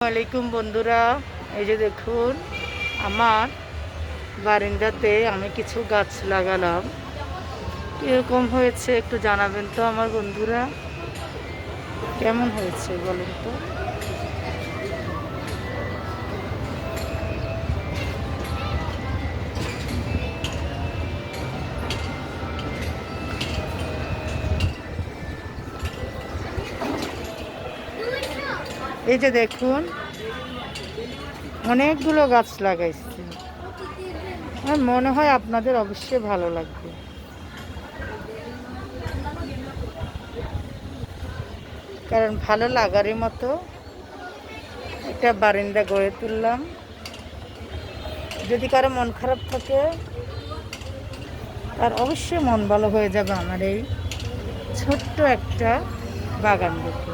আলাইকুম বন্ধুরা, এই যে দেখুন আমার বারান্দাতে আমি কিছু গাছ লাগালাম। কীরকম হয়েছে একটু জানাবেন তো আমার বন্ধুরা, কেমন হয়েছে বলেন তো। এই যে দেখুন অনেকগুলো গাছ লাগাইছি, আমার মনে হয় আপনাদের অবশ্যই ভালো লাগবে। কারণ ভালো লাগারই মতো একটা বারান্দা গড়ে তুললাম। যদি কারো মন খারাপ থাকে তার অবশ্যই মন ভালো হয়ে যাবে আমার এই ছোট্ট একটা বাগান দেখে।